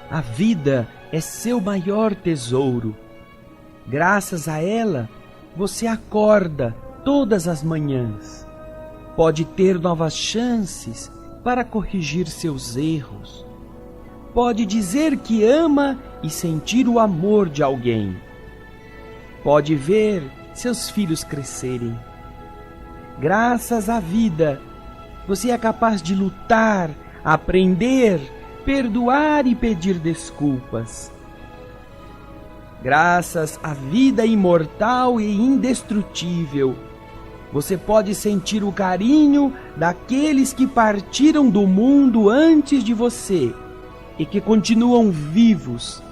A vida é seu maior tesouro. Graças a ela, você acorda todas as manhãs. Pode ter novas chances para corrigir seus erros. Pode dizer que ama e sentir o amor de alguém. Pode ver seus filhos crescerem. Graças à vida, você é capaz de lutar, aprender, perdoar e pedir desculpas. Graças à vida imortal e indestrutível, você pode sentir o carinho daqueles que partiram do mundo antes de você e que continuam vivos.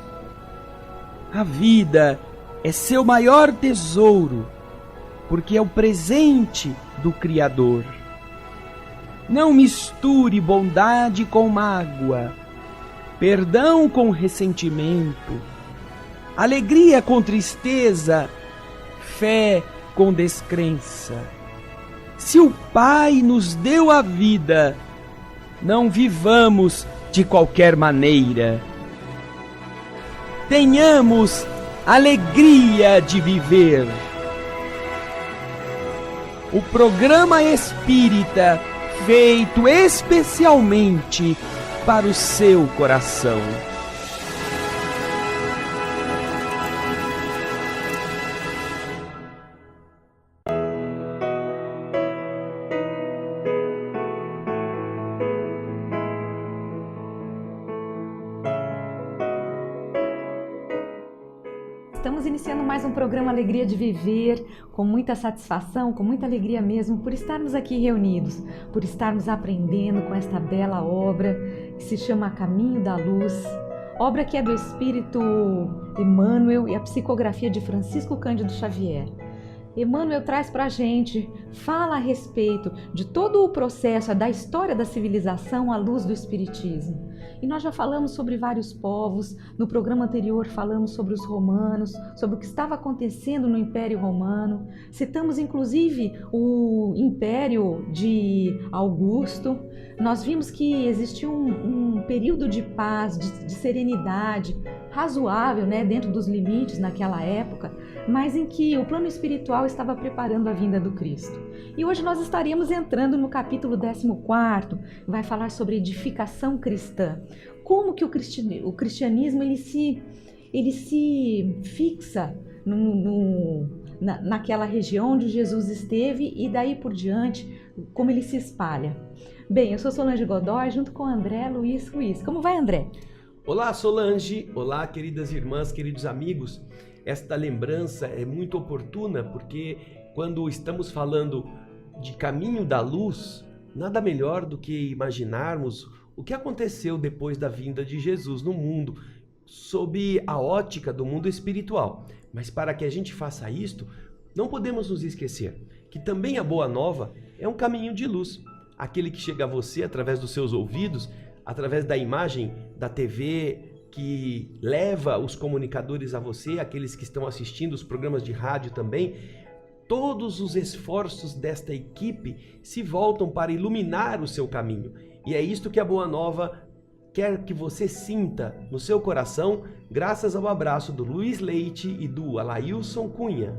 A vida é seu maior tesouro, porque é o presente do Criador. Não misture bondade com mágoa, perdão com ressentimento, alegria com tristeza, fé com descrença. Se o Pai nos deu a vida, não vivamos de qualquer maneira. Tenhamos alegria de viver. O programa espírita feito especialmente para o seu coração. Estamos iniciando mais um programa Alegria de Viver, com muita satisfação, com muita alegria mesmo, por estarmos aqui reunidos, por estarmos aprendendo com esta bela obra que se chama Caminho da Luz, obra que é do Espírito Emmanuel e a psicografia de Francisco Cândido Xavier. Emmanuel traz para a gente, fala a respeito de todo o processo da história da civilização à luz do Espiritismo. E nós já falamos sobre vários povos, no programa anterior falamos sobre os romanos, sobre o que estava acontecendo no Império Romano, citamos inclusive o Império de Augusto. Nós vimos que existia um período de paz, de serenidade, razoável, né, dentro dos limites naquela época, mas em que o plano espiritual estava preparando a vinda do Cristo. E hoje nós estaríamos entrando no capítulo 14, vai falar sobre edificação cristã. Como que o cristianismo ele se fixa naquela região onde Jesus esteve e daí por diante, como ele se espalha. Bem, eu sou Solange Godoy, junto com André Luiz Ruiz. Como vai, André? Olá, Solange. Olá, queridas irmãs, queridos amigos. Esta lembrança é muito oportuna porque quando estamos falando de caminho da luz, nada melhor do que imaginarmos o que aconteceu depois da vinda de Jesus no mundo, sob a ótica do mundo espiritual. Mas para que a gente faça isto, não podemos nos esquecer que também a Boa Nova é um caminho de luz. Aquele que chega a você através dos seus ouvidos, através da imagem da TV que leva os comunicadores a você, aqueles que estão assistindo os programas de rádio também. Todos os esforços desta equipe se voltam para iluminar o seu caminho. E é isto que a Boa Nova quer que você sinta no seu coração, graças ao abraço do Luiz Leite e do Alailson Cunha.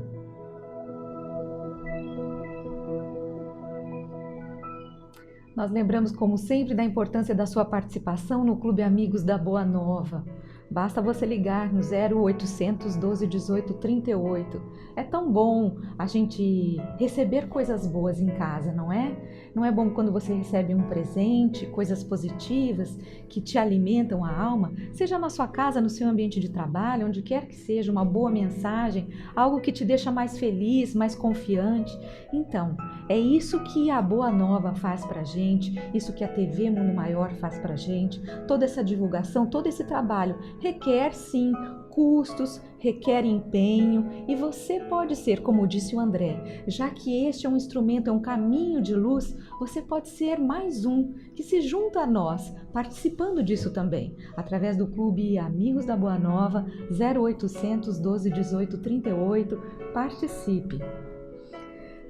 Nós lembramos, como sempre, da importância da sua participação no Clube Amigos da Boa Nova. Basta você ligar no 0800 12 18 38. É tão bom a gente receber coisas boas em casa, não é? Não é bom quando você recebe um presente, coisas positivas que te alimentam a alma, seja na sua casa, no seu ambiente de trabalho, onde quer que seja, uma boa mensagem, algo que te deixa mais feliz, mais confiante. Então, é isso que a Boa Nova faz pra gente, isso que a TV Mundo Maior faz pra gente, toda essa divulgação, todo esse trabalho requer sim custos, requer empenho e você pode ser, como disse o André, já que este é um instrumento, é um caminho de luz, você pode ser mais um que se junta a nós, participando disso também, através do Clube Amigos da Boa Nova, 0800 12 18 38, participe.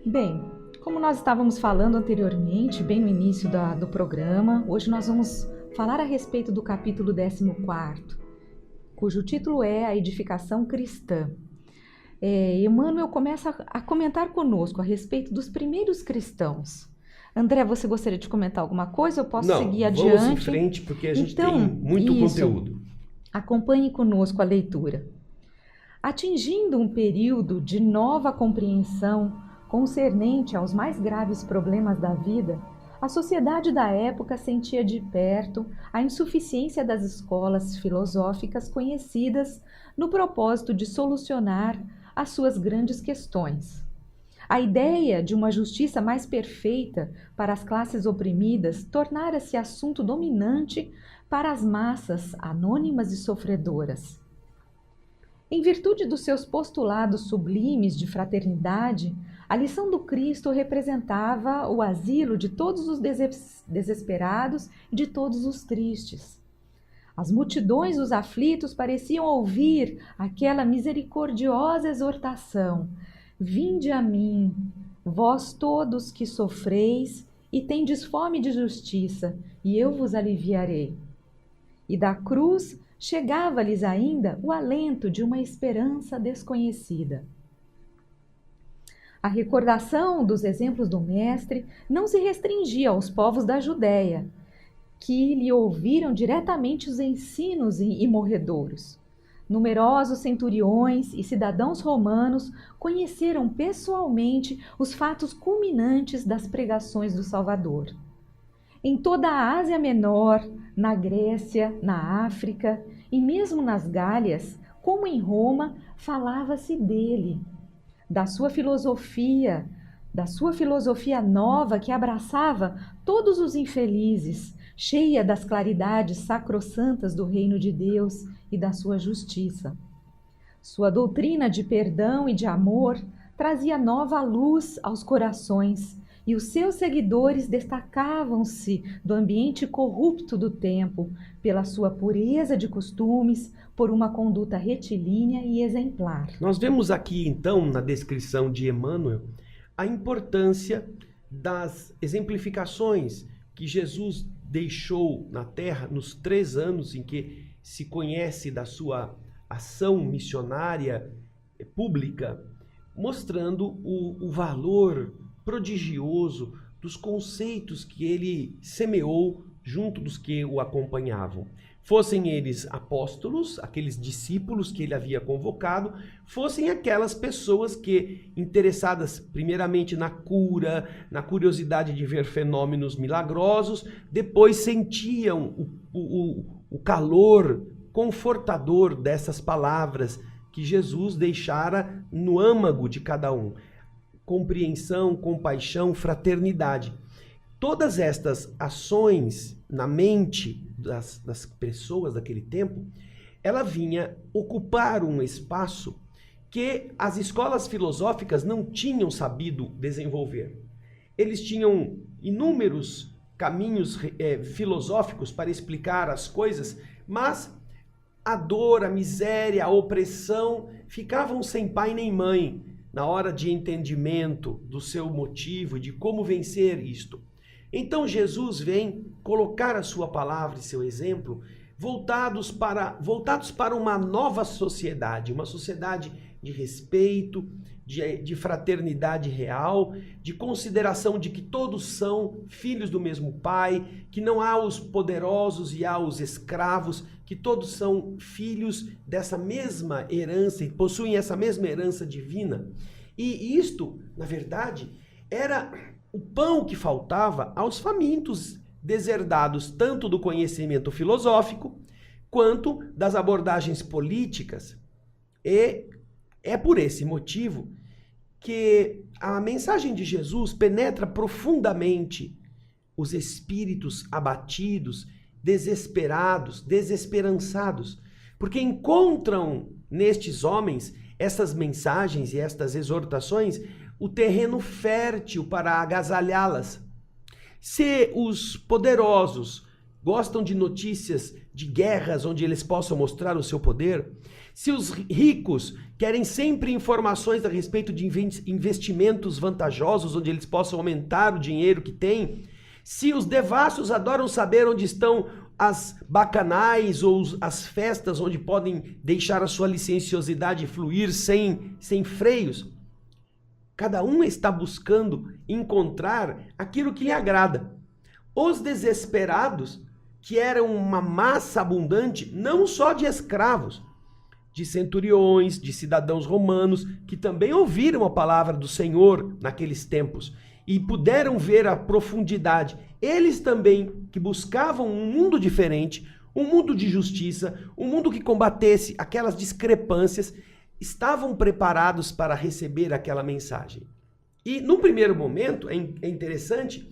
Bem, como nós estávamos falando anteriormente, bem no início do programa, hoje nós vamos falar a respeito do capítulo 14, cujo título é A Edificação Cristã. Emmanuel começa a comentar conosco a respeito dos primeiros cristãos. André, você gostaria de comentar alguma coisa? Eu posso seguir adiante? Vamos em frente, porque a gente tem muito conteúdo. Acompanhe conosco a leitura. Atingindo um período de nova compreensão concernente aos mais graves problemas da vida, a sociedade da época sentia de perto a insuficiência das escolas filosóficas conhecidas no propósito de solucionar as suas grandes questões. A ideia de uma justiça mais perfeita para as classes oprimidas tornara-se assunto dominante para as massas anônimas e sofredoras. Em virtude dos seus postulados sublimes de fraternidade, a lição do Cristo representava o asilo de todos os desesperados e de todos os tristes. As multidões dos aflitos pareciam ouvir aquela misericordiosa exortação: vinde a mim, vós todos que sofreis e tendes fome de justiça, e eu vos aliviarei. E da cruz chegava-lhes ainda o alento de uma esperança desconhecida. A recordação dos exemplos do Mestre não se restringia aos povos da Judéia, que lhe ouviram diretamente os ensinos imorredouros. Numerosos centuriões e cidadãos romanos conheceram pessoalmente os fatos culminantes das pregações do Salvador. Em toda a Ásia Menor, na Grécia, na África e mesmo nas Gálias, como em Roma, falava-se dele, da sua filosofia nova que abraçava todos os infelizes, cheia das claridades sacrossantas do reino de Deus e da sua justiça. Sua doutrina de perdão e de amor trazia nova luz aos corações, e os seus seguidores destacavam-se do ambiente corrupto do tempo pela sua pureza de costumes, por uma conduta retilínea e exemplar. Nós vemos aqui, então, na descrição de Emmanuel, a importância das exemplificações que Jesus deixou na Terra nos 3 anos em que se conhece da sua ação missionária pública, mostrando o valor prodigioso dos conceitos que ele semeou junto dos que o acompanhavam. Fossem eles apóstolos, aqueles discípulos que ele havia convocado, fossem aquelas pessoas que, interessadas primeiramente na cura, na curiosidade de ver fenômenos milagrosos, depois sentiam o calor confortador dessas palavras que Jesus deixara no âmago de cada um. Compreensão, compaixão, fraternidade. Todas estas ações na mente das pessoas daquele tempo, ela vinha ocupar um espaço que as escolas filosóficas não tinham sabido desenvolver. Eles tinham inúmeros caminhos filosóficos para explicar as coisas, mas a dor, a miséria, a opressão ficavam sem pai nem mãe na hora de entendimento do seu motivo, de como vencer isto. Então Jesus vem colocar a sua palavra e seu exemplo voltados para uma nova sociedade, uma sociedade de respeito, de fraternidade real, de consideração de que todos são filhos do mesmo Pai, que não há os poderosos e há os escravos, que todos são filhos dessa mesma herança e possuem essa mesma herança divina. E isto, na verdade, era o pão que faltava aos famintos deserdados tanto do conhecimento filosófico quanto das abordagens políticas. E é por esse motivo que a mensagem de Jesus penetra profundamente os espíritos abatidos, desesperados, desesperançados, porque encontram nestes homens essas mensagens e estas exortações o terreno fértil para agasalhá-las. Se os poderosos gostam de notícias de guerras onde eles possam mostrar o seu poder, se os ricos querem sempre informações a respeito de investimentos vantajosos onde eles possam aumentar o dinheiro que têm, Se os devassos adoram saber onde estão as bacanais ou as festas onde podem deixar a sua licenciosidade fluir sem freios, cada um está buscando encontrar aquilo que lhe agrada. Os desesperados, que eram uma massa abundante, não só de escravos, de centuriões, de cidadãos romanos, que também ouviram a palavra do Senhor naqueles tempos e puderam ver a profundidade. Eles também, que buscavam um mundo diferente, um mundo de justiça, um mundo que combatesse aquelas discrepâncias, estavam preparados para receber aquela mensagem. E num primeiro momento, é interessante,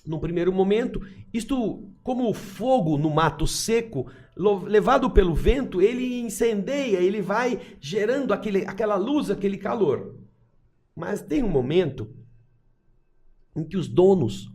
num primeiro momento, isto como o fogo no mato seco, levado pelo vento, ele incendeia, ele vai gerando aquela luz, aquele calor. Mas tem um momento em que os donos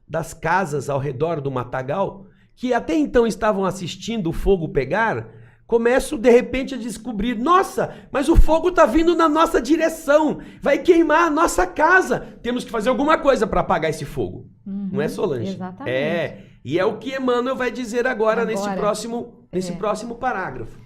das casas ao redor do matagal, que até então estavam assistindo o fogo pegar, começam de repente a descobrir, nossa, mas o fogo está vindo na nossa direção, vai queimar a nossa casa, temos que fazer alguma coisa para apagar esse fogo. Não é, Solange? Exatamente. E é o que Emmanuel vai dizer agora nesse próximo parágrafo.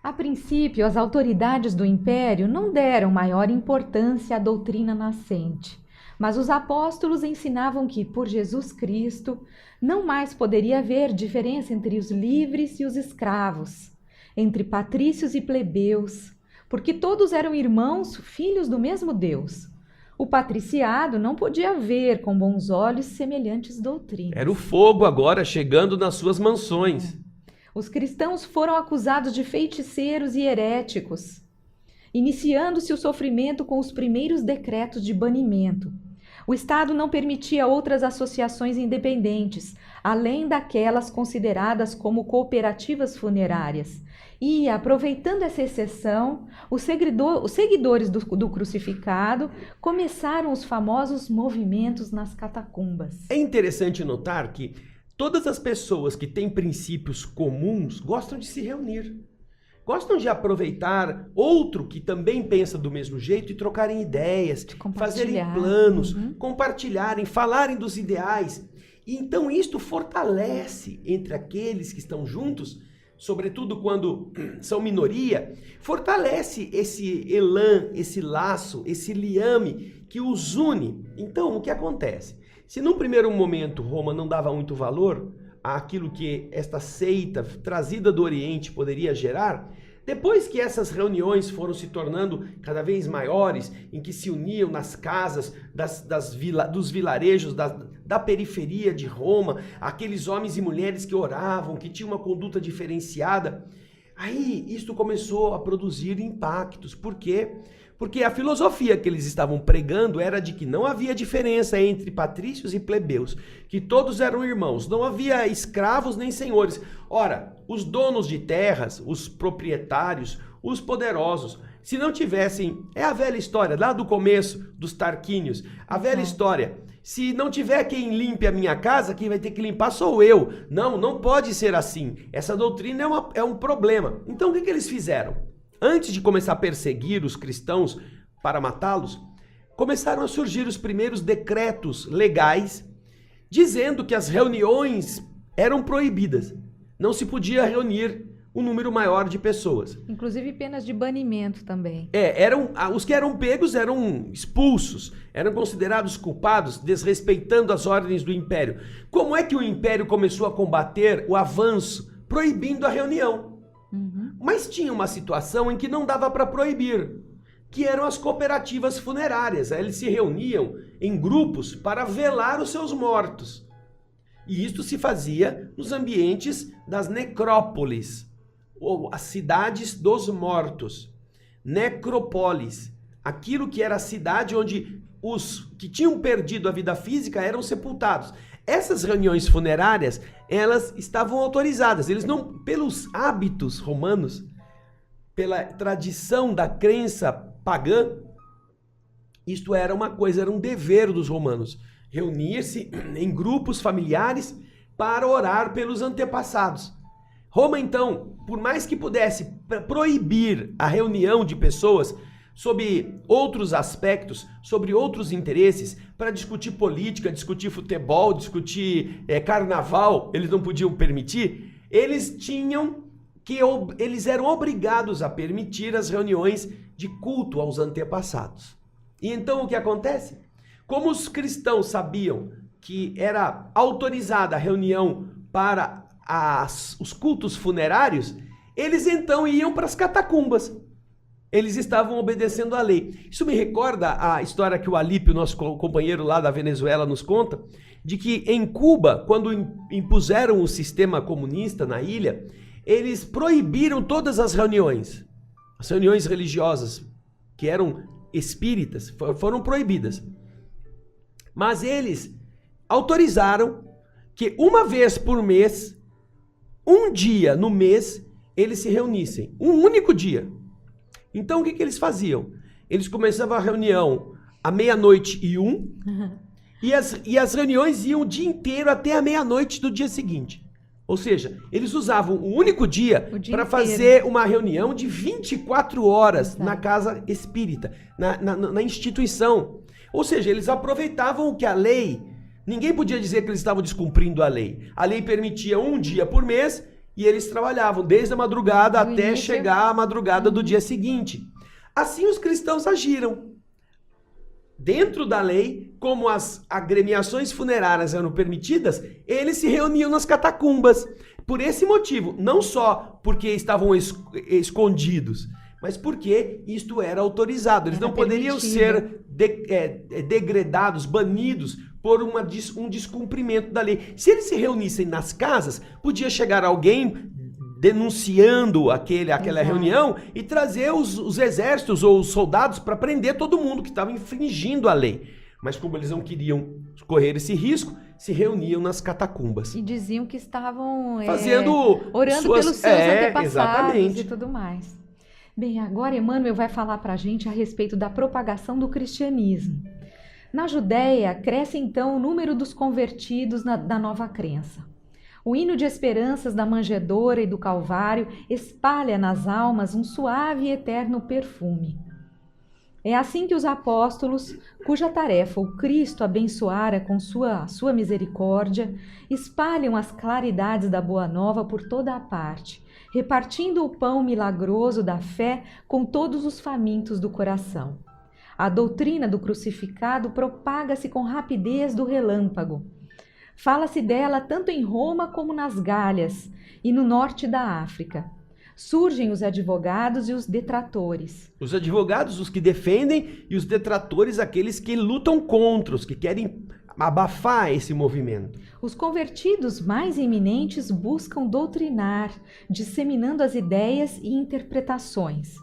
A princípio, as autoridades do império não deram maior importância à doutrina nascente, mas os apóstolos ensinavam que, por Jesus Cristo, não mais poderia haver diferença entre os livres e os escravos, entre patrícios e plebeus, porque todos eram irmãos, filhos do mesmo Deus. O patriciado não podia ver com bons olhos semelhantes doutrinas. Era o fogo agora chegando nas suas mansões. Os cristãos foram acusados de feiticeiros e heréticos, iniciando-se o sofrimento com os primeiros decretos de banimento. O Estado não permitia outras associações independentes, além daquelas consideradas como cooperativas funerárias. E, aproveitando essa exceção, os seguidores do crucificado começaram os famosos movimentos nas catacumbas. É interessante notar que todas as pessoas que têm princípios comuns gostam de se reunir. Gostam de aproveitar outro que também pensa do mesmo jeito e trocarem ideias, fazerem planos, compartilharem, falarem dos ideais. E então isto fortalece entre aqueles que estão juntos, sobretudo quando são minoria, fortalece esse elan, esse laço, esse liame que os une. Então, o que acontece? Se num primeiro momento Roma não dava muito valor àquilo que esta seita trazida do Oriente poderia gerar, depois que essas reuniões foram se tornando cada vez maiores, em que se uniam nas casas dos vilarejos da periferia de Roma, aqueles homens e mulheres que oravam, que tinham uma conduta diferenciada, aí isto começou a produzir impactos. Por quê? Porque a filosofia que eles estavam pregando era de que não havia diferença entre patrícios e plebeus, que todos eram irmãos, não havia escravos nem senhores. Ora, os donos de terras, os proprietários, os poderosos, se não tivessem, é a velha história lá do começo dos Tarquínios, a velha história, se não tiver quem limpe a minha casa, quem vai ter que limpar sou eu. Não pode ser assim. Essa doutrina é um problema. Então o que eles fizeram? Antes de começar a perseguir os cristãos para matá-los, começaram a surgir os primeiros decretos legais dizendo que as reuniões eram proibidas. Não se podia reunir um número maior de pessoas. Inclusive penas de banimento também. Os que eram pegos eram expulsos, eram considerados culpados, desrespeitando as ordens do império. Como é que o império começou a combater o avanço? Proibindo a reunião. Mas tinha uma situação em que não dava para proibir, que eram as cooperativas funerárias. Eles se reuniam em grupos para velar os seus mortos. E isto se fazia nos ambientes das necrópolis, ou as cidades dos mortos. Necrópolis, aquilo que era a cidade onde os que tinham perdido a vida física eram sepultados. Essas reuniões funerárias, elas estavam autorizadas. Eles não, pelos hábitos romanos, pela tradição da crença pagã, isto era uma coisa, era um dever dos romanos. Reunir-se em grupos familiares para orar pelos antepassados. Roma, então, por mais que pudesse proibir a reunião de pessoas, sobre outros aspectos, sobre outros interesses, para discutir política, discutir futebol, discutir carnaval, eles não podiam permitir, eles eram obrigados a permitir as reuniões de culto aos antepassados. E então o que acontece? Como os cristãos sabiam que era autorizada a reunião para os cultos funerários, eles então iam para as catacumbas. Eles estavam obedecendo à lei. Isso me recorda a história que o Alípio, nosso companheiro lá da Venezuela, nos conta, de que em Cuba, quando impuseram o sistema comunista na ilha, eles proibiram todas as reuniões religiosas, que eram espíritas, foram proibidas. Mas eles autorizaram que uma vez por mês, um dia no mês, eles se reunissem. Um único dia. Então o que eles faziam? Eles começavam a reunião à 00:01 e as reuniões iam o dia inteiro até a 00:00 do dia seguinte. Ou seja, eles usavam um único dia para fazer uma reunião de 24 horas na casa espírita, na instituição. Ou seja, eles aproveitavam o que a lei... Ninguém podia dizer que eles estavam descumprindo a lei. A lei permitia um dia por mês e eles trabalhavam desde a madrugada até chegar à madrugada do dia seguinte. Assim os cristãos agiram. Dentro da lei, como as agremiações funerárias eram permitidas, eles se reuniam nas catacumbas. Por esse motivo, não só porque estavam escondidos, mas porque isto era autorizado. Eles não poderiam ser degradados, banidos por um descumprimento da lei. Se eles se reunissem nas casas, podia chegar alguém denunciando aquela reunião e trazer os exércitos ou os soldados para prender todo mundo que estava infringindo a lei. Mas como eles não queriam correr esse risco, se reuniam nas catacumbas. E diziam que estavam orando pelos seus antepassados exatamente. E tudo mais. Bem, agora Emmanuel vai falar para a gente a respeito da propagação do cristianismo. Na Judéia, cresce então o número dos convertidos da nova crença. O hino de esperanças da manjedoura e do Calvário espalha nas almas um suave e eterno perfume. É assim que os apóstolos, cuja tarefa o Cristo abençoara com sua misericórdia, espalham as claridades da Boa Nova por toda a parte, repartindo o pão milagroso da fé com todos os famintos do coração. A doutrina do crucificado propaga-se com rapidez do relâmpago. Fala-se dela tanto em Roma como nas Gálias e no norte da África. Surgem os advogados e os detratores. Os advogados, os que defendem, e os detratores, aqueles que lutam contra, os que querem abafar esse movimento. Os convertidos mais eminentes buscam doutrinar, disseminando as ideias e interpretações.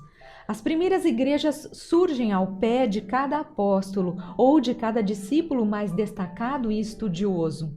As primeiras igrejas surgem ao pé de cada apóstolo ou de cada discípulo mais destacado e estudioso.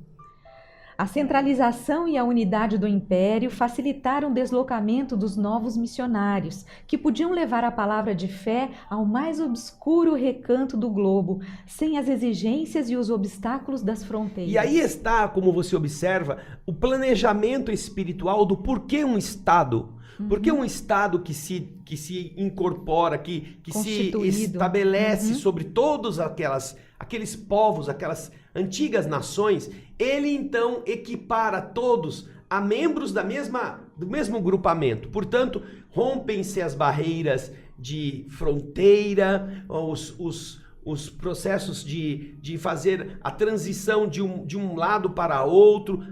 A centralização e a unidade do império facilitaram o deslocamento dos novos missionários, que podiam levar a palavra de fé ao mais obscuro recanto do globo, sem as exigências e os obstáculos das fronteiras. E aí está, como você observa, o planejamento espiritual do porquê um Estado. Porque um Estado que se incorpora, que se estabelece sobre todos aqueles povos, aquelas antigas nações, ele então equipara todos a membros do mesmo grupamento. Portanto, rompem-se as barreiras de fronteira, os processos de fazer a transição de um lado para outro,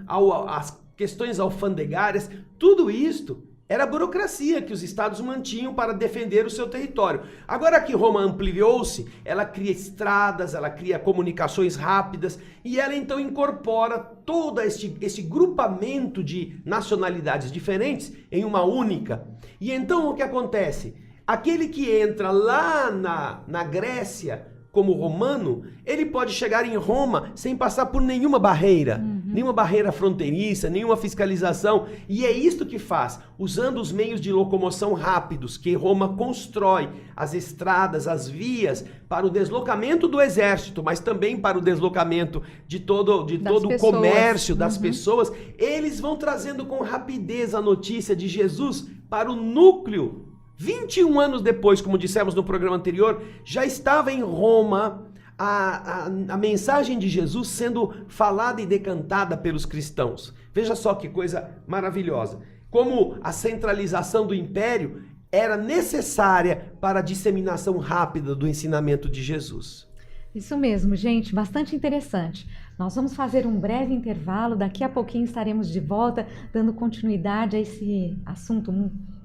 as questões alfandegárias, tudo isto era a burocracia que os estados mantinham para defender o seu território. Agora que Roma ampliou-se, ela cria estradas, ela cria comunicações rápidas e ela então incorpora todo esse grupamento de nacionalidades diferentes em uma única. E então o que acontece? Aquele que entra lá na Grécia como romano, ele pode chegar em Roma sem passar por nenhuma barreira, nenhuma barreira fronteiriça, nenhuma fiscalização. E é isto que faz, usando os meios de locomoção rápidos que Roma constrói, as estradas, as vias, para o deslocamento do exército, mas também para o deslocamento de todo o comércio das pessoas. Eles vão trazendo com rapidez a notícia de Jesus para o núcleo 21 anos depois, como dissemos no programa anterior, já estava em Roma a mensagem de Jesus sendo falada e decantada pelos cristãos. Veja só que coisa maravilhosa. Como a centralização do império era necessária para a disseminação rápida do ensinamento de Jesus. Isso mesmo, gente, bastante interessante. Nós vamos fazer um breve intervalo, daqui a pouquinho estaremos de volta, dando continuidade a esse assunto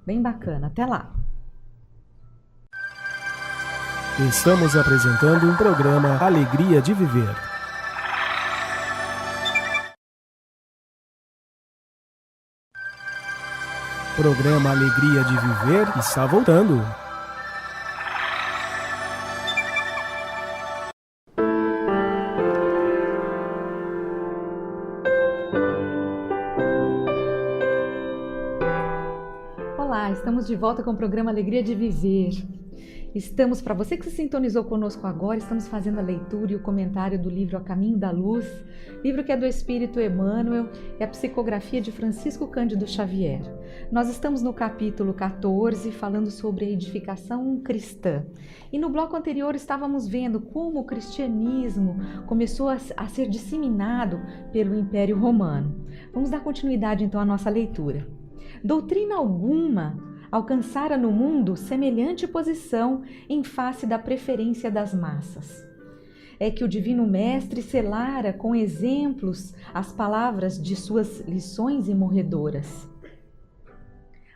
bem bacana. Até lá! Estamos apresentando um programa Alegria de Viver. Programa Alegria de Viver está voltando. Olá, estamos de volta com o programa Alegria de Viver. Estamos, para você que se sintonizou conosco agora, estamos fazendo a leitura e o comentário do livro A Caminho da Luz, livro que é do Espírito Emmanuel, é a psicografia de Francisco Cândido Xavier. Nós estamos no capítulo 14, falando sobre a edificação cristã. E no bloco anterior estávamos vendo como o cristianismo começou a ser disseminado pelo Império Romano. Vamos dar continuidade então à nossa leitura. Doutrina alguma alcançara no mundo semelhante posição em face da preferência das massas. É que o Divino Mestre selara com exemplos as palavras de suas lições imorredoras.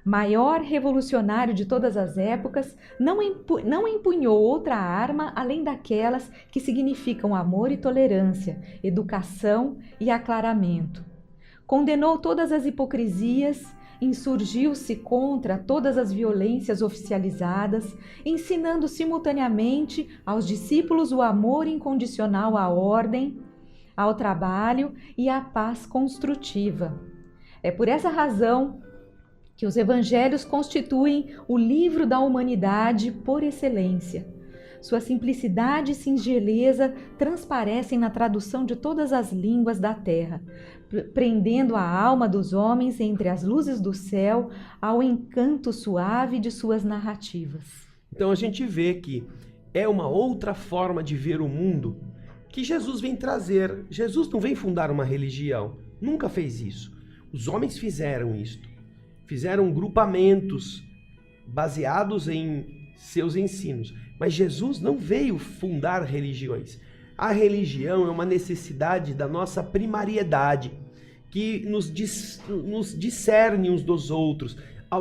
Maior revolucionário de todas as épocas, não empunhou outra arma além daquelas que significam amor e tolerância, educação e aclaramento. Condenou todas as hipocrisias, insurgiu-se contra todas as violências oficializadas, ensinando simultaneamente aos discípulos o amor incondicional à ordem, ao trabalho e à paz construtiva. É por essa razão que os evangelhos constituem o livro da humanidade por excelência. Sua simplicidade e singeleza transparecem na tradução de todas as línguas da terra, prendendo a alma dos homens entre as luzes do céu ao encanto suave de suas narrativas. Então a gente vê que é uma outra forma de ver o mundo que Jesus vem trazer. Jesus não vem fundar uma religião, nunca fez isso. Os homens fizeram isto, fizeram grupamentos baseados em seus ensinos. Mas Jesus não veio fundar religiões. A religião é uma necessidade da nossa primariedade, que nos discerne uns dos outros.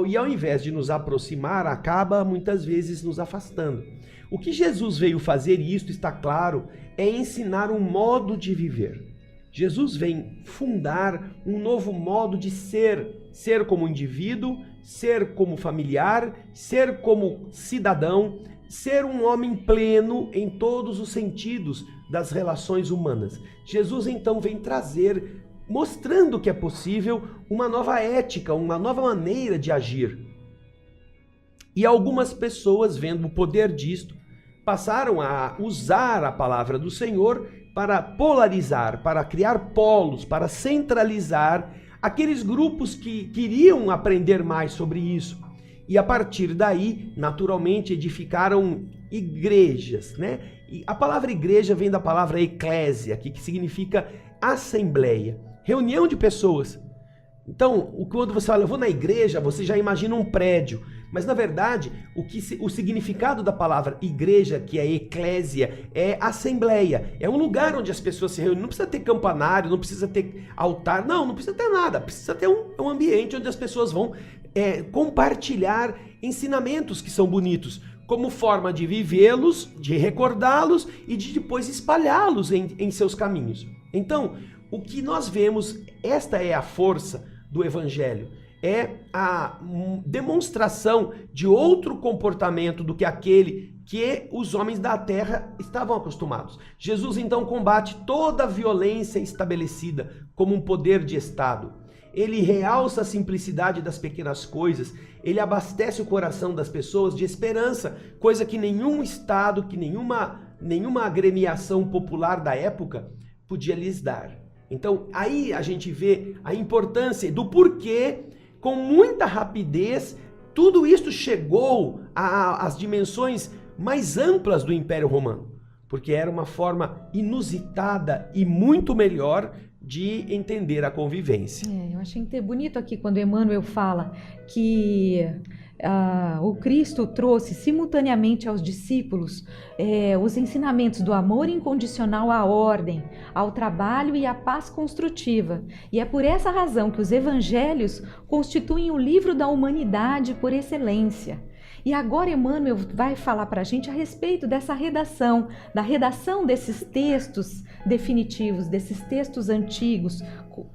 E ao invés de nos aproximar, acaba muitas vezes nos afastando. O que Jesus veio fazer, e isto está claro, é ensinar um modo de viver. Jesus vem fundar um novo modo de ser como indivíduo, ser como familiar, ser como cidadão, ser um homem pleno em todos os sentidos das relações humanas. Jesus então vem trazer, mostrando que é possível uma nova ética, uma nova maneira de agir. E algumas pessoas, vendo o poder disto, passaram a usar a palavra do Senhor para polarizar, para criar polos, para centralizar aqueles grupos que queriam aprender mais sobre isso. E a partir daí, naturalmente, edificaram igrejas, né? E a palavra igreja vem da palavra eclésia, que significa assembleia, reunião de pessoas. Então, quando você fala, eu vou na igreja, você já imagina um prédio. Mas, na verdade, o significado da palavra igreja, que é eclésia, é assembleia. É um lugar onde as pessoas se reúnem. Não precisa ter campanário, não precisa ter altar. Não precisa ter nada. Precisa ter um ambiente onde as pessoas vão compartilhar ensinamentos que são bonitos, como forma de vivê-los, de recordá-los e de depois espalhá-los em seus caminhos. Então, o que nós vemos, esta é a força do Evangelho, é a demonstração de outro comportamento do que aquele que os homens da terra estavam acostumados. Jesus então combate toda a violência estabelecida como um poder de Estado. Ele realça a simplicidade das pequenas coisas, ele abastece o coração das pessoas de esperança, coisa que nenhum Estado, que nenhuma agremiação popular da época podia lhes dar. Então aí a gente vê a importância do porquê, com muita rapidez, tudo isso chegou às dimensões mais amplas do Império Romano, porque era uma forma inusitada e muito melhor de entender a convivência. Eu achei bonito aqui quando Emmanuel fala que o Cristo trouxe simultaneamente aos discípulos os ensinamentos do amor incondicional à ordem, ao trabalho e à paz construtiva. E é por essa razão que os evangelhos constituem o livro da humanidade por excelência. E agora Emmanuel vai falar para a gente a respeito dessa redação, da redação desses textos definitivos, desses textos antigos,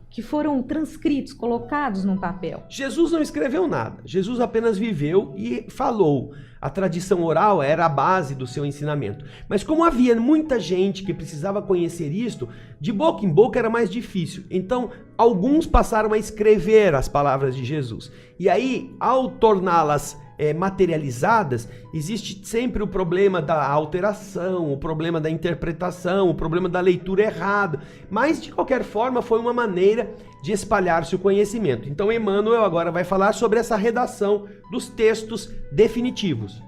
que foram transcritos, colocados num papel. Jesus não escreveu nada, Jesus apenas viveu e falou. A tradição oral era a base do seu ensinamento. Mas como havia muita gente que precisava conhecer isto, de boca em boca era mais difícil. Então, alguns passaram a escrever as palavras de Jesus. E aí, ao torná-las materializadas, existe sempre o problema da alteração, o problema da interpretação, o problema da leitura errada, mas de qualquer forma foi uma maneira de espalhar-se o conhecimento. Então Emmanuel agora vai falar sobre essa redação dos textos definitivos.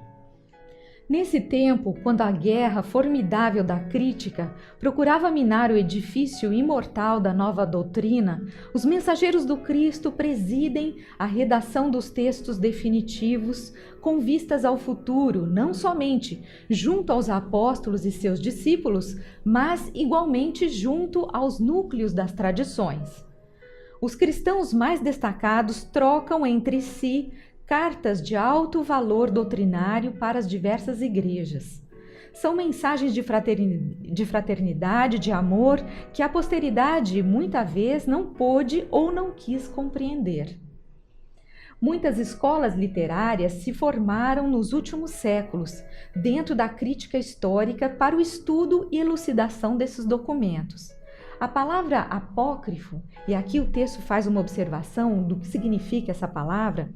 Nesse tempo, quando a guerra formidável da crítica procurava minar o edifício imortal da nova doutrina, os mensageiros do Cristo presidem a redação dos textos definitivos com vistas ao futuro, não somente junto aos apóstolos e seus discípulos, mas igualmente junto aos núcleos das tradições. Os cristãos mais destacados trocam entre si cartas de alto valor doutrinário para as diversas igrejas. São mensagens de fraternidade, de amor, que a posteridade muita vez não pôde ou não quis compreender. Muitas escolas literárias se formaram nos últimos séculos, dentro da crítica histórica, para o estudo e elucidação desses documentos. A palavra apócrifo, e aqui o texto faz uma observação do que significa essa palavra.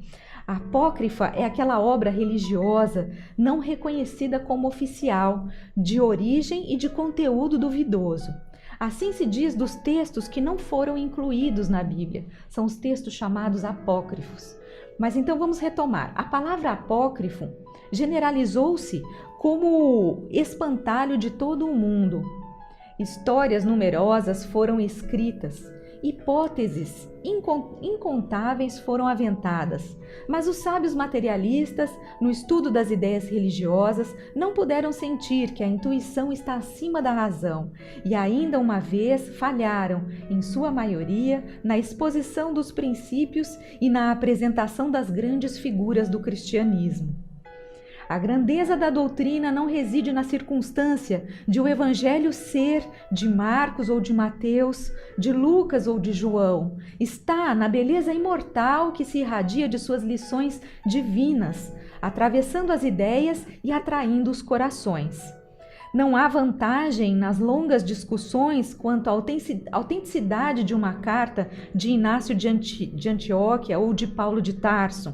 A apócrifa é aquela obra religiosa não reconhecida como oficial, de origem e de conteúdo duvidoso. Assim se diz dos textos que não foram incluídos na Bíblia. São os textos chamados apócrifos. Mas então vamos retomar. A palavra apócrifo generalizou-se como espantalho de todo o mundo. Histórias numerosas foram escritas. Hipóteses incontáveis foram aventadas, mas os sábios materialistas, no estudo das ideias religiosas, não puderam sentir que a intuição está acima da razão e ainda uma vez falharam, em sua maioria, na exposição dos princípios e na apresentação das grandes figuras do cristianismo. A grandeza da doutrina não reside na circunstância de o Evangelho ser de Marcos ou de Mateus, de Lucas ou de João. Está na beleza imortal que se irradia de suas lições divinas, atravessando as ideias e atraindo os corações. Não há vantagem nas longas discussões quanto à autenticidade de uma carta de Inácio de Antioquia ou de Paulo de Tarso,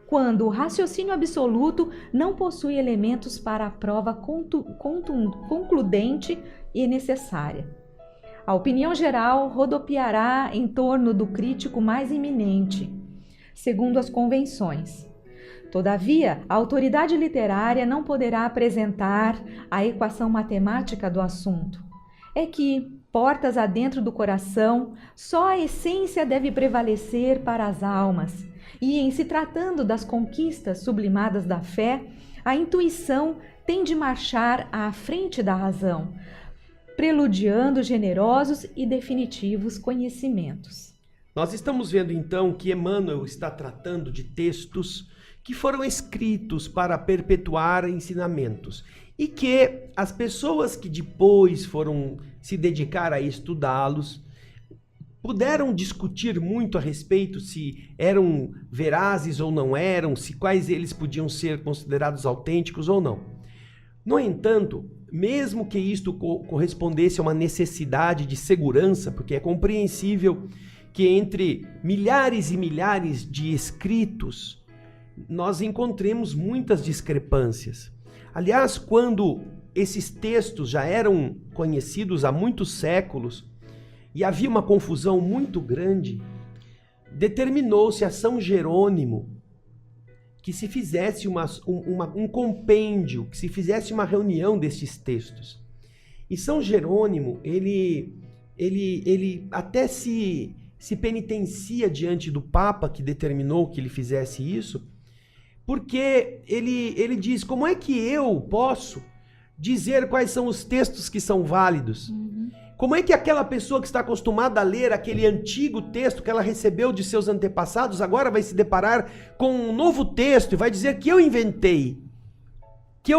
quando o raciocínio absoluto não possui elementos para a prova concludente e necessária. A opinião geral rodopiará em torno do crítico mais iminente, segundo as convenções. Todavia, a autoridade literária não poderá apresentar a equação matemática do assunto. É que, portas adentro do coração, só a essência deve prevalecer para as almas. E em se tratando das conquistas sublimadas da fé, a intuição tem de marchar à frente da razão, preludiando generosos e definitivos conhecimentos. Nós estamos vendo então que Emmanuel está tratando de textos que foram escritos para perpetuar ensinamentos e que as pessoas que depois foram se dedicar a estudá-los puderam discutir muito a respeito se eram verazes ou não eram, se quais eles podiam ser considerados autênticos ou não. No entanto, mesmo que isto correspondesse a uma necessidade de segurança, porque é compreensível que entre milhares e milhares de escritos, nós encontremos muitas discrepâncias. Aliás, quando esses textos já eram conhecidos há muitos séculos, e havia uma confusão muito grande, determinou-se a São Jerônimo que se fizesse um compêndio, que se fizesse uma reunião destes textos. E São Jerônimo, ele até se penitencia diante do Papa que determinou que ele fizesse isso, porque ele diz, como é que eu posso dizer quais são os textos que são válidos? Como é que aquela pessoa que está acostumada a ler aquele antigo texto que ela recebeu de seus antepassados, agora vai se deparar com um novo texto e vai dizer que eu inventei, que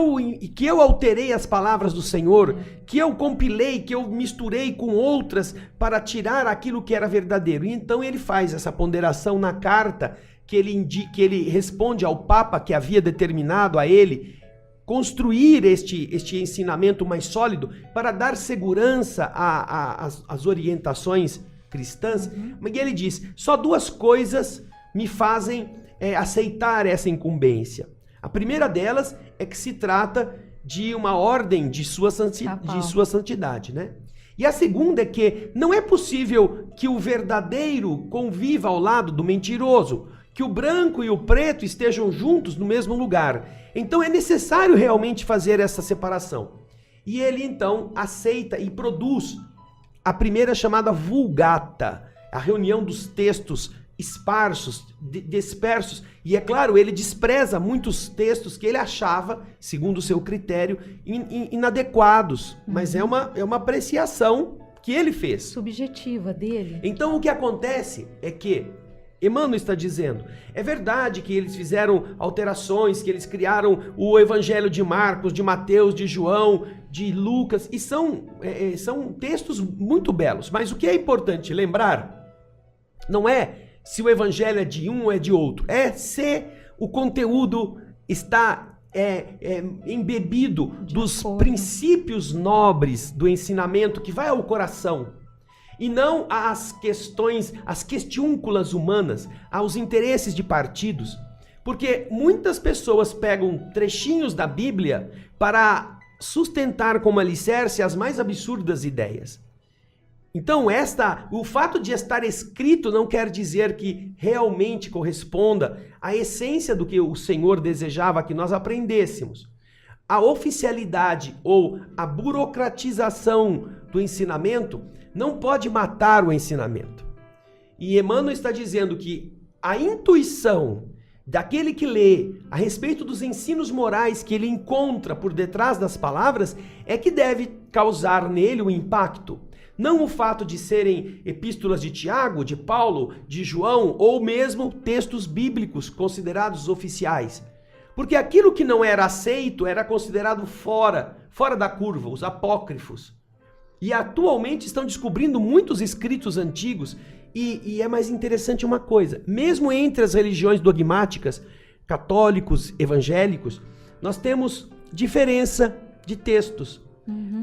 eu alterei as palavras do Senhor, que eu compilei, que eu misturei com outras para tirar aquilo que era verdadeiro. E então ele faz essa ponderação na carta que ele responde ao Papa que havia determinado a ele construir este ensinamento mais sólido para dar segurança às orientações cristãs. E ele diz, só duas coisas me fazem aceitar essa incumbência. A primeira delas é que se trata de uma ordem de sua santidade, né? E a segunda é que não é possível que o verdadeiro conviva ao lado do mentiroso, que o branco e o preto estejam juntos no mesmo lugar. Então é necessário realmente fazer essa separação. E ele então aceita e produz a primeira chamada Vulgata, a reunião dos textos esparsos, dispersos. E é claro, ele despreza muitos textos que ele achava, segundo o seu critério, inadequados. Mas é uma apreciação que ele fez. Subjetiva dele. Então o que acontece é que Emmanuel está dizendo, é verdade que eles fizeram alterações, que eles criaram o Evangelho de Marcos, de Mateus, de João, de Lucas, e são textos muito belos, mas o que é importante lembrar não é se o Evangelho é de um ou é de outro, é se o conteúdo está embebido dos princípios nobres do ensinamento que vai ao coração, e não às questões, às questiúnculas humanas, aos interesses de partidos. Porque muitas pessoas pegam trechinhos da Bíblia para sustentar como alicerce as mais absurdas ideias. Então o fato de estar escrito não quer dizer que realmente corresponda à essência do que o Senhor desejava que nós aprendêssemos. A oficialidade ou a burocratização do ensinamento não pode matar o ensinamento. E Emmanuel está dizendo que a intuição daquele que lê a respeito dos ensinos morais que ele encontra por detrás das palavras é que deve causar nele o impacto. Não o fato de serem epístolas de Tiago, de Paulo, de João ou mesmo textos bíblicos considerados oficiais. Porque aquilo que não era aceito era considerado fora da curva, os apócrifos. E atualmente estão descobrindo muitos escritos antigos. E é mais interessante uma coisa, mesmo entre as religiões dogmáticas, católicos, evangélicos, nós temos diferença de textos.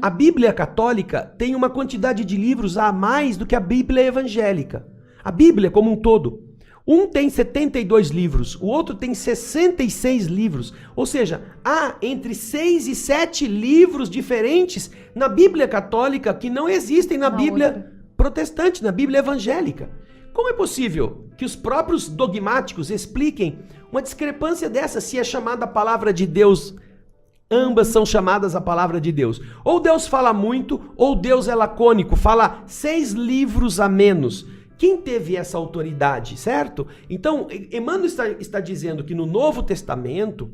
A Bíblia católica tem uma quantidade de livros a mais do que a Bíblia evangélica. A Bíblia como um todo. Um tem 72 livros, o outro tem 66 livros. Ou seja, há entre 6 e 7 livros diferentes na Bíblia católica que não existem na Bíblia protestante, na Bíblia evangélica. Como é possível que os próprios dogmáticos expliquem uma discrepância dessa se é chamada a palavra de Deus? Ambas são chamadas a palavra de Deus. Ou Deus fala muito, ou Deus é lacônico, fala 6 livros a menos. Quem teve essa autoridade, certo? Então, Emmanuel está dizendo que no Novo Testamento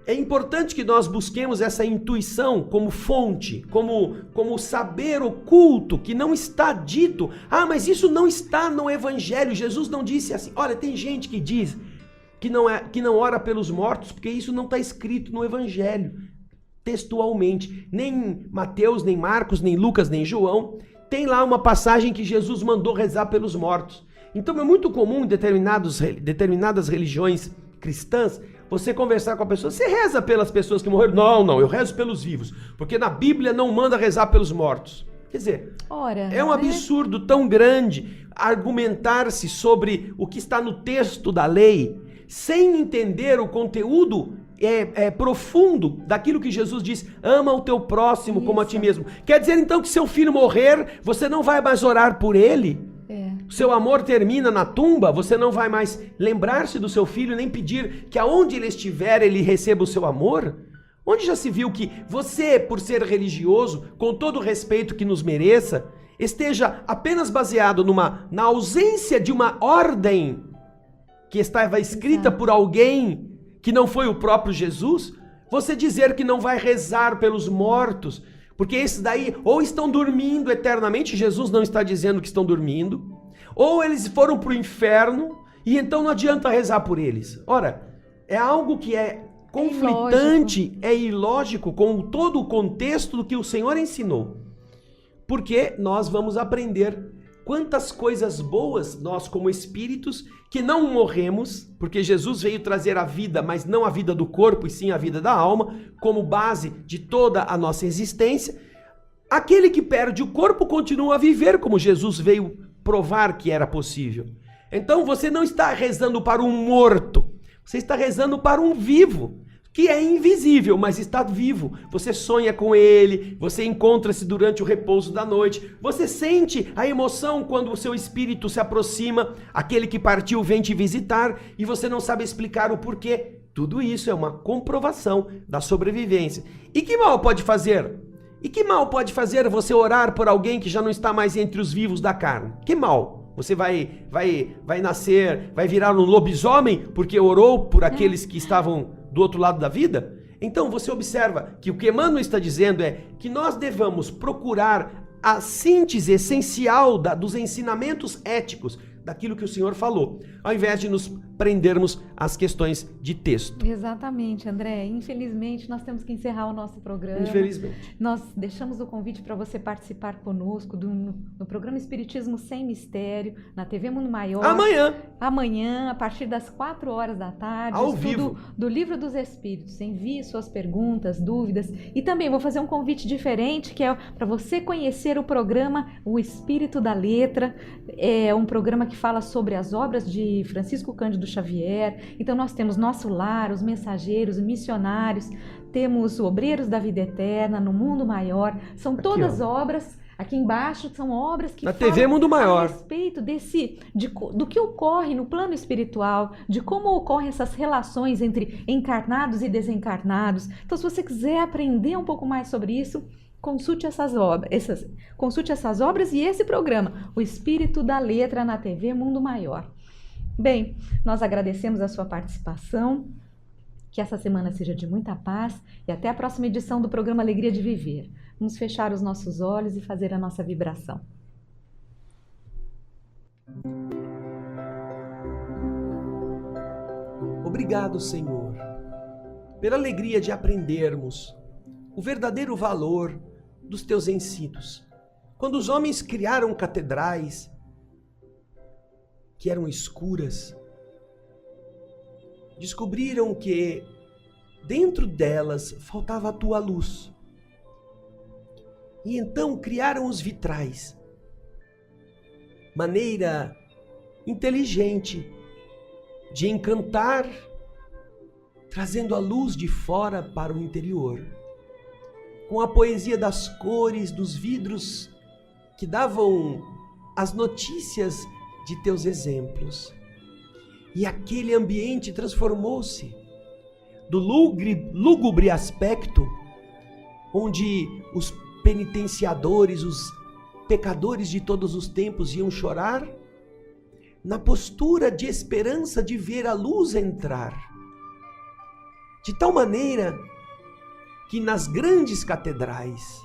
é importante que nós busquemos essa intuição como fonte, como saber oculto, que não está dito. Ah, mas isso não está no Evangelho. Jesus não disse assim. Olha, tem gente que diz que não ora pelos mortos, porque isso não está escrito no Evangelho, textualmente. Nem Mateus, nem Marcos, nem Lucas, nem João tem lá uma passagem que Jesus mandou rezar pelos mortos. Então é muito comum em determinadas religiões cristãs você conversar com a pessoa, você reza pelas pessoas que morreram? Não, eu rezo pelos vivos, porque na Bíblia não manda rezar pelos mortos. Quer dizer, é um absurdo tão grande argumentar-se sobre o que está no texto da lei, sem entender o conteúdo profundo daquilo que Jesus diz, ama o teu próximo como a ti mesmo. Quer dizer então que seu filho morrer, você não vai mais orar por ele? seu amor termina na tumba, você não vai mais lembrar-se do seu filho, nem pedir que aonde ele estiver, ele receba o seu amor? Onde já se viu que você, por ser religioso, com todo o respeito que nos mereça, esteja apenas baseado na ausência de uma ordem que estava escrita por alguém que não foi o próprio Jesus? Você dizer que não vai rezar pelos mortos, porque esses daí ou estão dormindo eternamente, Jesus não está dizendo que estão dormindo, ou eles foram para o inferno e então não adianta rezar por eles. Ora, é algo que é conflitante, é ilógico com todo o contexto do que o Senhor ensinou. Porque nós vamos aprender quantas coisas boas nós como espíritos que não morremos, porque Jesus veio trazer a vida, mas não a vida do corpo e sim a vida da alma, como base de toda a nossa existência. Aquele que perde o corpo continua a viver, como Jesus veio provar que era possível. Então você não está rezando para um morto, você está rezando para um vivo, que é invisível, mas está vivo. Você sonha com ele, você encontra-se durante o repouso da noite, você sente a emoção quando o seu espírito se aproxima, aquele que partiu vem te visitar e você não sabe explicar o porquê. Tudo isso é uma comprovação da sobrevivência. E que mal pode fazer? E que mal pode fazer você orar por alguém que já não está mais entre os vivos da carne? Que mal? Você vai nascer, vai virar um lobisomem porque orou por aqueles que estavam do outro lado da vida? Então você observa que o que Emmanuel está dizendo é que nós devamos procurar a síntese essencial dos ensinamentos éticos daquilo que o Senhor falou, ao invés de nos prendermos às questões de texto. Exatamente, André. Infelizmente, nós temos que encerrar o nosso programa. Infelizmente. Nós deixamos o convite para você participar conosco no programa Espiritismo Sem Mistério, na TV Mundo Maior. Amanhã, a partir das 4 horas da tarde. Ao vivo. Do Livro dos Espíritos. Envie suas perguntas, dúvidas. E também vou fazer um convite diferente, que é para você conhecer o programa O Espírito da Letra. É um programa que fala sobre as obras de Francisco Cândido Xavier. Então nós temos Nosso Lar, Os Mensageiros, os Missionários, temos Obreiros da Vida Eterna, No Mundo Maior. São todas obras, aqui embaixo são obras que na falam TV Mundo Maior a respeito do que ocorre no plano espiritual, de como ocorrem essas relações entre encarnados e desencarnados. Então, se você quiser aprender um pouco mais sobre isso, consulte essas obras e esse programa, O Espírito da Letra, na TV Mundo Maior. Bem, nós agradecemos a sua participação, que essa semana seja de muita paz e até a próxima edição do programa Alegria de Viver. Vamos fechar os nossos olhos e fazer a nossa vibração. Obrigado, Senhor, pela alegria de aprendermos o verdadeiro valor dos teus ensinos. Quando os homens criaram catedrais que eram escuras, descobriram que dentro delas faltava a tua luz. E então criaram os vitrais. Maneira inteligente de encantar, trazendo a luz de fora para o interior. Com a poesia das cores, dos vidros que davam as notícias de teus exemplos. E aquele ambiente transformou-se do lúgubre aspecto onde os penitenciadores, os pecadores de todos os tempos iam chorar, na postura de esperança de ver a luz entrar. De tal maneira que nas grandes catedrais,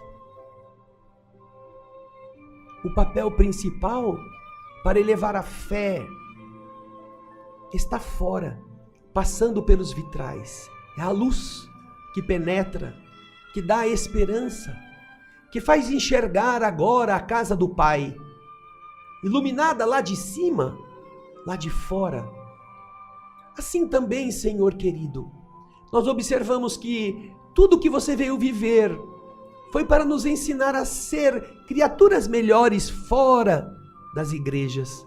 o papel principal para elevar a fé está fora, passando pelos vitrais. É a luz que penetra, que dá a esperança, que faz enxergar agora a casa do Pai, iluminada lá de cima, lá de fora. Assim também, Senhor querido, nós observamos que tudo que você veio viver foi para nos ensinar a ser criaturas melhores fora das igrejas.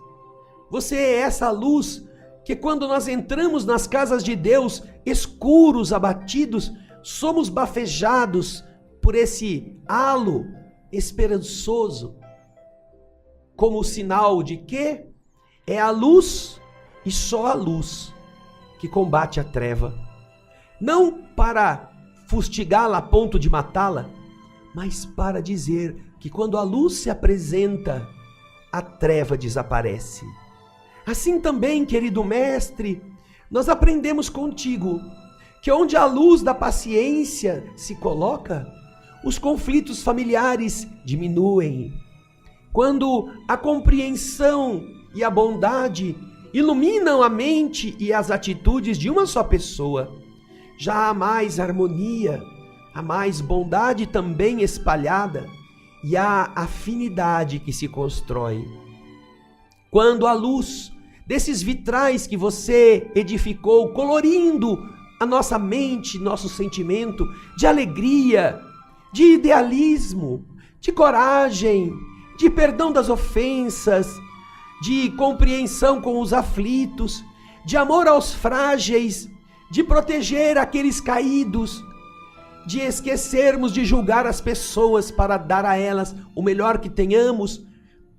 Você é essa luz que quando nós entramos nas casas de Deus, escuros, abatidos, somos bafejados por esse halo esperançoso, como sinal de que é a luz e só a luz que combate a treva. Não para fustigá-la a ponto de matá-la, mas para dizer que quando a luz se apresenta, a treva desaparece. Assim também, querido mestre, nós aprendemos contigo que onde a luz da paciência se coloca, os conflitos familiares diminuem. Quando a compreensão e a bondade iluminam a mente e as atitudes de uma só pessoa, já há mais harmonia, há mais bondade também espalhada e há afinidade que se constrói. Quando a luz desses vitrais que você edificou, colorindo a nossa mente, nosso sentimento de alegria, de idealismo, de coragem, de perdão das ofensas, de compreensão com os aflitos, de amor aos frágeis, de proteger aqueles caídos, de esquecermos de julgar as pessoas para dar a elas o melhor que tenhamos.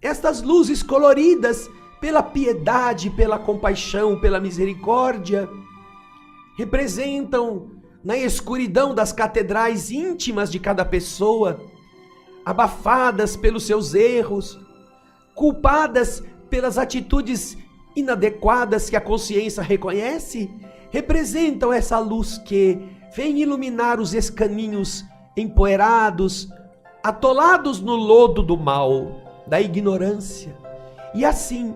Estas luzes coloridas pela piedade, pela compaixão, pela misericórdia, representam na escuridão das catedrais íntimas de cada pessoa, abafadas pelos seus erros, culpadas pelas atitudes inadequadas que a consciência reconhece, representam essa luz que vem iluminar os escaninhos empoeirados, atolados no lodo do mal, da ignorância. E assim,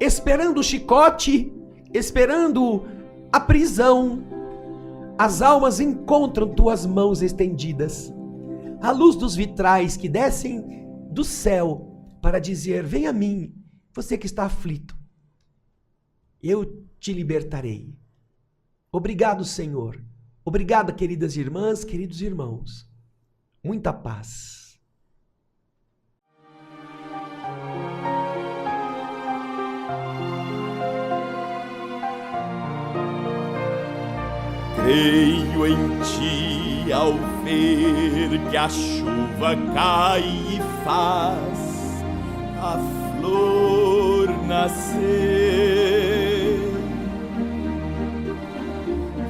esperando o chicote, esperando a prisão, as almas encontram tuas mãos estendidas, a luz dos vitrais que descem do céu para dizer: vem a mim, você que está aflito, eu te libertarei. Obrigado, Senhor. Obrigado, queridas irmãs, queridos irmãos. Muita paz. Creio em ti ao ver que a chuva cai e faz a flor nascer.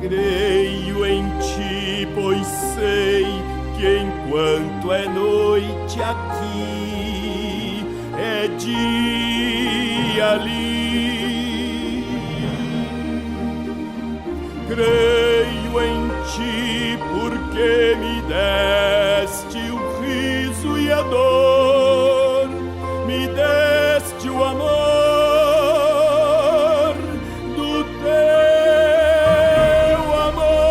Creio em ti, pois sei que enquanto é noite aqui, é dia ali. Creio em ti porque me deste o riso e a dor, me deste o amor do teu amor.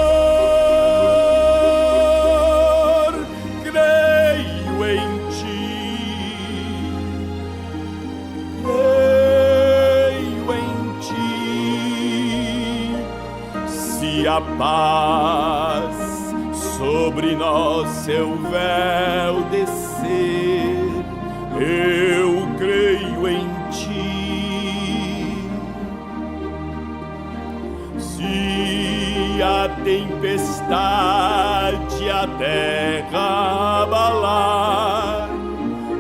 Creio em ti, creio em ti. Se a paz sobre nós seu véu descer, eu creio em ti. Se a tempestade a terra abalar,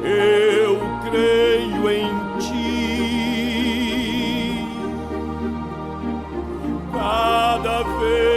eu creio em ti. Cada vez